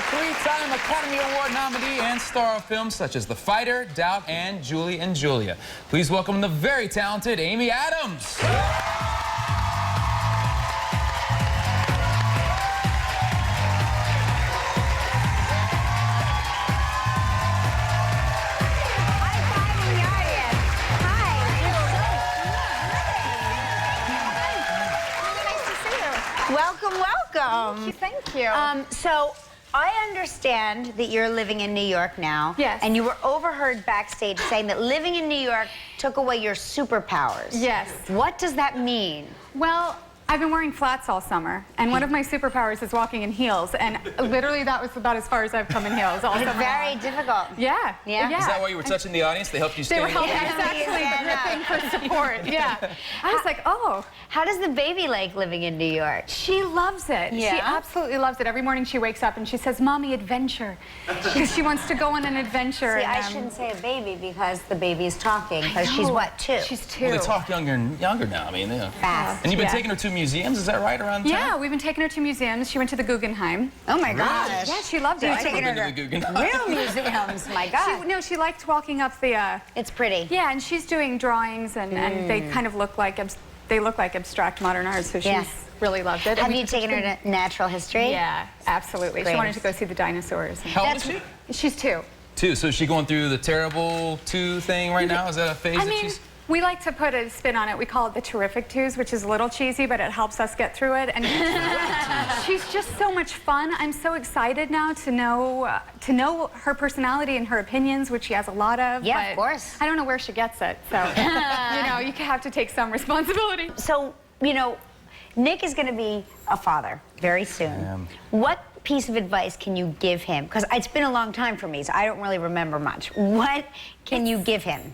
a three-time Academy Award nominee and star of films such as The Fighter, Doubt, and Julie and Julia. Please welcome the very talented Amy Adams. Welcome, welcome. Thank you. So I understand that you're living in New York now. Yes. And you were overheard backstage saying that living in New York took away your superpowers. Yes. What does that mean? Well, I've been wearing flats all summer, and one of my superpowers is walking in heels, and literally that was about as far as I've come in heels all It's summer. very difficult. Yeah. Yeah? Is that why you were touching the audience? They helped you They stand were helping up? us actually gripping for support. Yeah. I was like, oh. How does the baby like living in New York? She loves it. Yeah? She absolutely loves it. Every morning she wakes up and she says, "Mommy, adventure," because she wants to go on an adventure. See, and, I shouldn't say a baby because the baby's talking. Because she's know. what, 2? She's 2. Well, they talk younger and younger now. I mean, yeah. Fast. And you've been Yeah. taking her to museums, is that right, around town? Yeah, we've been taking her to museums. She went to the Guggenheim. Oh my gosh. Yeah, she loved it. You're I've taking never her been to to the Guggenheim. real museums. My God. She liked walking up the. It's pretty. Yeah, and she's doing drawings, and they kind of look like abstract modern art. So she's Yeah. really loved it. Have you taken her to natural history? Yeah, absolutely. Great. She wanted to go see the dinosaurs. How old is she? She's 2. 2. So is she going through the terrible 2 thing right now? Is that a phase I that mean, she's... we like to put a spin on it. We call it the terrific 2s, which is a little cheesy, but it helps us get through it. And she's just so much fun. I'm so excited now to know her personality and her opinions, which she has a lot of. Yeah, but of course. I don't know where she gets it, so you know, you have to take some responsibility. So, you know, Nick is going to be a father very soon. I am. What piece of advice can you give him? Because it's been a long time for me, so I don't really remember much. What can you give him?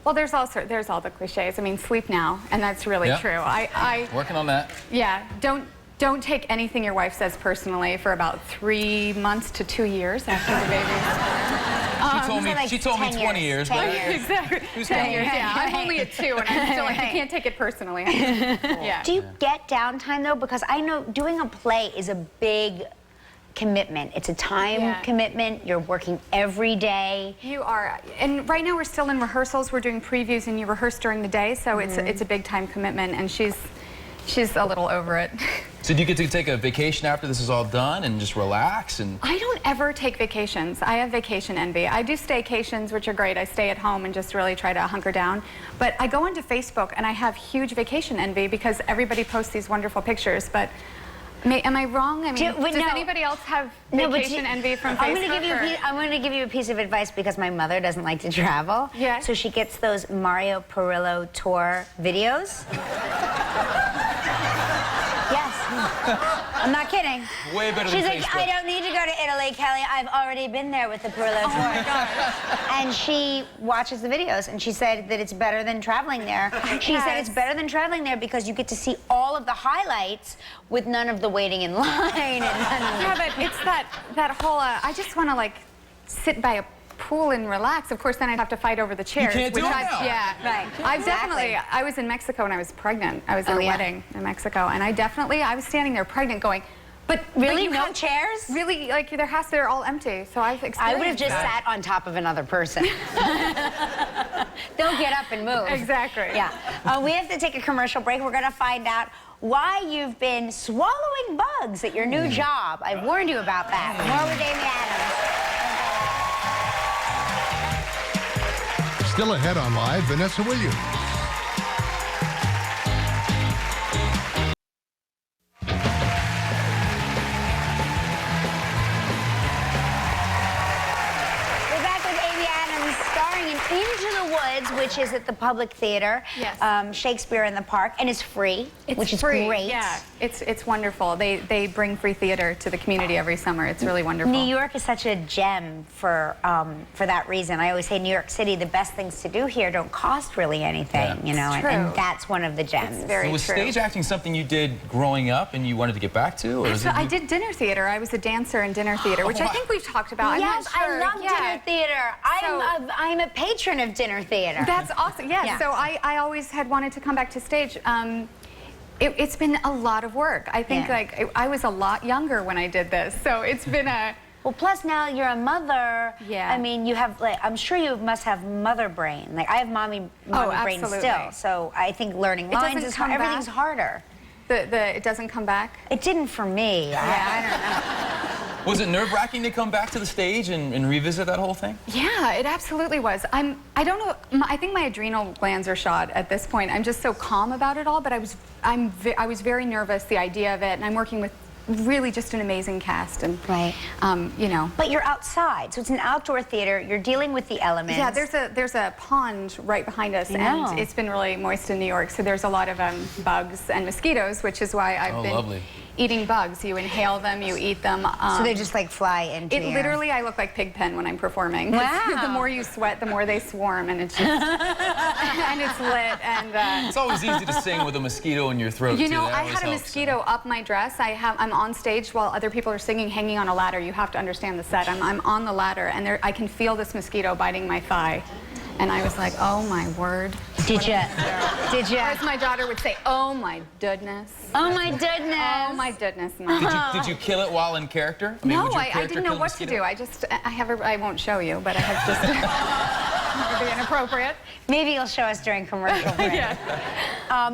Well, there's all the cliches. I mean, sleep now, and that's really Yeah. true. Working on that. Yeah, don't take anything your wife says personally for about 3 months to 2 years after the baby. She told me 20 years, 10 but years. Exactly. 10 years, yeah. I'm only at 2, and I'm still like, you can't take it personally. Yeah. Do you get downtime, though? Because I know doing a play is a big commitment. It's a time commitment. You're working every day. You are, and right now we're still in rehearsals. We're doing previews, and you rehearse during the day, so it's a big time commitment, and she's a little over it. So do you get to take a vacation after this is all done and just relax? And I don't ever take vacations. I have vacation envy. I do staycations, which are great. I stay at home and just really try to hunker down. But I go onto Facebook, and I have huge vacation envy because everybody posts these wonderful pictures, but am I wrong? I mean, does anybody else have vacation envy from Facebook? I'm going to give you a piece of advice because my mother doesn't like to travel. Yeah. So she gets those Mario Perillo tour videos. Yes. I'm not kidding. way better She's than like, Facebook. I don't need to go to Italy, Kelly. I've already been there with the Perillo tour. Oh my gosh. And she watches the videos, and she said that it's better than traveling there. She said it's better than traveling there because you get to see all of the highlights with none of the waiting in line. And Yeah, but it's that whole, I just want to like sit by a pool and relax. Of course, then I'd have to fight over the chairs. You can't do it now. Yeah, Right. I was in Mexico when I was pregnant. I was at a wedding in Mexico, and I was standing there pregnent going, but really, you no chairs? Really, like they're all empty. So I've experienced I would have just that. sat on top of another person. Don't get up and move. Exactly. Yeah. We have to take a commercial break. We're going to find out why you've been swallowing bugs at your new job. I've warned you about that. More with Amy Adams. Still ahead on Live, Vanessa Williams. We're back with Amy Adams, starring in Into the Woods, which is at the Public Theater. Yes. Shakespeare in the Park, and it's free, which is free. great. Yeah, it's wonderful. They bring free theater to the community every summer. It's really wonderful. New York is such a gem for that reason. I always say New York City, the best things to do here don't cost really anything, you know, and that's one of the gems. It's very was true. stage acting something you did growing up and you wanted to get back to? Or So I did dinner theater. I was a dancer in dinner theater, which I think we've talked about. Yes, I'm not sure. I love dinner theater. I'm a patron of dinner theater. That's awesome. Yeah. So I always had wanted to come back to stage. It's been a lot of work. I think like I was a lot younger when I did this, so it's been a Well, plus now you're a mother. Yeah. I mean, you have like, I'm sure you must have mother brain. Like I have mommy brain absolutely. still. So I think learning lines doesn't is come everything's back. harder. It doesn't come back. It didn't for me. I don't know. Was it nerve-wracking to come back to the stage and revisit that whole thing? Yeah, it absolutely was. I don't know. I think my adrenal glands are shot at this point. I'm just so calm about it all. But I was very nervous. The idea of it, and I'm working with really just an amazing cast. And Right. you know. But you're outside, so it's an outdoor theater. You're dealing with the elements. Yeah, there's a pond right behind us, know. and it's been really moist in New York, so there's a lot of bugs and mosquitoes, which is why I've been lovely. eating bugs. You inhale them, you eat them. So they just like fly into It you. literally, I look like Pigpen when I'm performing. Wow. The more you sweat, the more they swarm, and it's just, and it's lit. And It's always easy to sing with a mosquito in your throat, you too. know, That I always had a helps. mosquito up my dress. I'm on stage while other people are singing, hanging on a ladder. You have to understand the set. I'm on the ladder, and I can feel this mosquito biting my thigh. And I was like, oh my word. Did you? Did you? Or as my daughter would say, oh my goodness. Oh my goodness. Oh my goodness, Mom. Did you kill it while in character? I mean, No, would your I character didn't know kill the what to mosquito? do. I won't show you, but I have just, it would be inappropriate. Maybe you'll show us during commercial break. Yeah.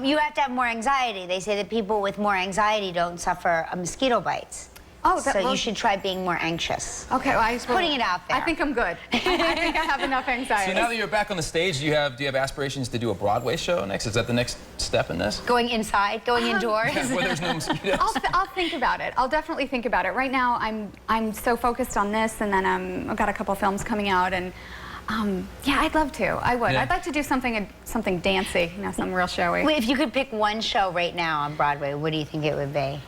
You have to have more anxiety. They say that people with more anxiety don't suffer mosquito bites. Oh, So well, you should try being more anxious. Okay, well, I Putting it out there. I think I'm good. I think I have enough anxiety. So now that you're back on the stage, do you have aspirations to do a Broadway show next? Is that the next step in this? Going inside, going indoors. Where there's no mosquitoes? I'll think about it. I'll definitely think about it. Right now, I'm so focused on this, and then I've got a couple films coming out, and yeah, I'd love to. I would. Yeah. I'd like to do something dancey, you know, something real showy. Wait, if you could pick one show right now on Broadway, what do you think it would be?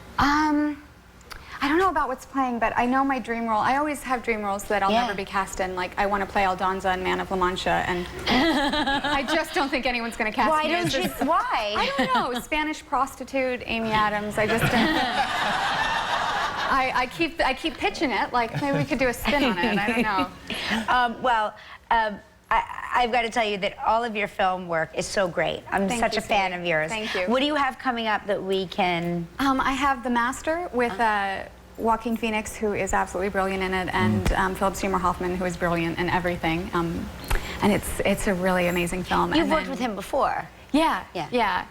I don't know about what's playing, but I know my dream role. I always have dream roles that I'll Yeah. never be cast in. Like, I want to play Aldonza in Man of La Mancha, and I just don't think anyone's going to cast Why me. don't as you? this- Why? I don't know. Spanish prostitute, Amy Adams. I just don't. I keep pitching it. Like, maybe we could do a spin on it. I don't know. I've got to tell you that all of your film work is so great. I'm Thank such you, a fan Sadie. of yours. Thank you. What do you have coming up that we can? I have The Master with Joaquin Phoenix, who is absolutely brilliant in it, and Philip Seymour Hoffman, who is brilliant in everything. And it's a really amazing film. You've And worked then- with him before. Yeah.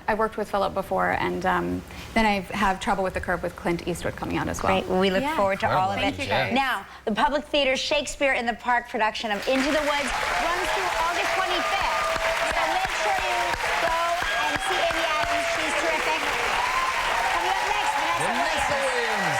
I worked with Philip before, and then I have Trouble with the Curve with Clint Eastwood coming out as well. Great. Well, we look Yeah. forward to all of Thank it. you, guys. Now, the Public Theater Shakespeare in the Park production of Into the Woods runs through August 25th. So make sure you go and see Amy Adams. She's terrific. Coming up next, Vanessa Vanessa Williams. Williams.